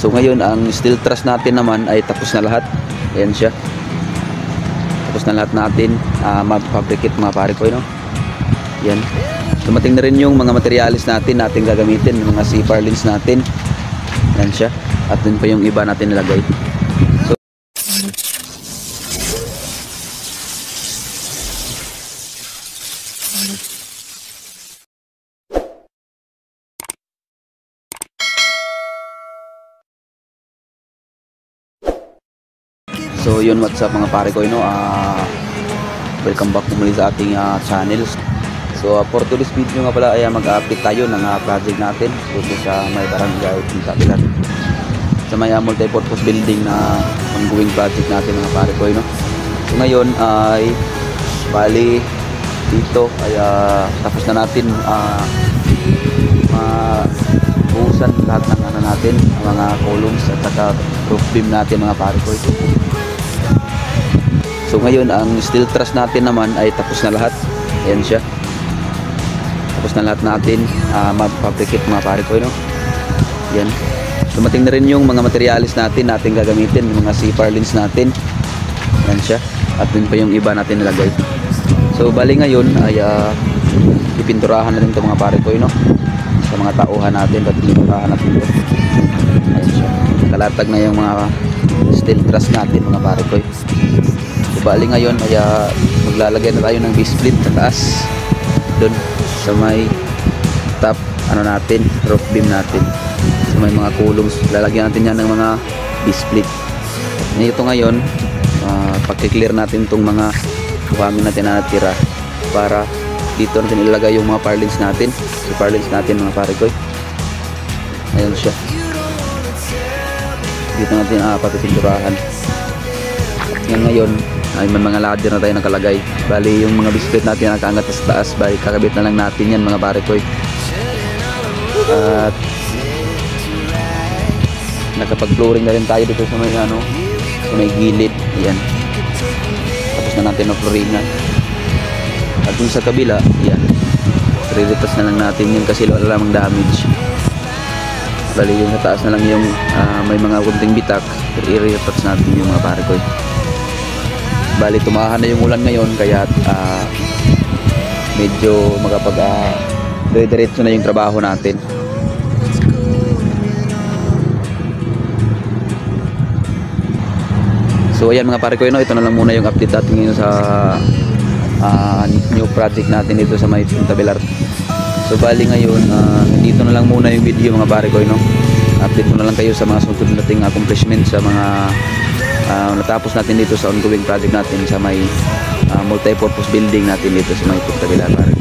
So ngayon ang steel truss natin naman ay tapos na lahat. Ayan siya. Tapos na lahat natin mag-fabricate mga pare ko, no? Yan. Dumating na rin yung mga materialis natin gagamitin, mga C-purlins natin. Yan siya. At dun pa yung iba natin nilagay. So yun, what's up mga pare ko, no? Welcome back muli sa ating channel. So for today's video nga pala ay mag-update tayo ng project natin dito sa may barangay Pintabilan, sa may multi-purpose building na ongoing project natin mga pare ko, no? So ngayon ay bali dito ay tapos na natin buhusan lahat ng natin, mga columns at saka roof beam natin mga pare ko. So ngayon ang steel truss natin naman ay tapos na lahat. Ayan siya. Tapos na lahat natin mag-fabricate mga pare ko, no? Yan. Dumating na rin yung mga materialis natin gagamitin, mga C-purlins natin. Yan siya. At dun pa yung iba natin nilagay. So bali ngayon ay ipinturahan na rin ito mga pare ko, no? Sa mga tauhan natin, at ipinturahan natin ito. Ayan siya. Nakalatag na yung mga steel truss natin mga pare ko. So bali ngayon ay maglalagay na tayo ng B-split sa taas doon sa may top natin, roof beam natin, sa may mga columns. Lalagyan natin yan ng mga B-split. Ito ngayon pagki-clear natin itong mga buhangin natin na natira para dito natin ilalagay yung mga purlins natin. So purlins natin mga pare ko, ayun siya. Dito natin papipinturahan. Yan ngayon ay may mga ladder na tayo nakalagay. Bali yung mga biscuit natin nakaangat sa taas, bali kakabit na lang natin yan mga pare ko. At nakapag-flooring na rin tayo dito sa may sa may gilid. Yan. Tapos na natin na-flooringan. At dun sa kabila, yan. Re-retouch na lang natin yun kasi wala lamang damage. Bali yung sa taas na lang yung may mga kunting bitak, i-retouch natin yung mga pare ko. Bali tumahan na yung ulan ngayon kaya medyo diretso na yung trabaho natin. So ayan mga pare ko, ito na lang muna yung update natin ngayon sa new project natin dito sa may Pintabilan. So bali ngayon dito na lang muna yung video mga pare ko, no? Update ko na lang kayo sa mga susunod nating accomplishment sa mga natapos natin dito sa ongoing project natin sa may multi-purpose building natin dito sa may Pintabilan pare.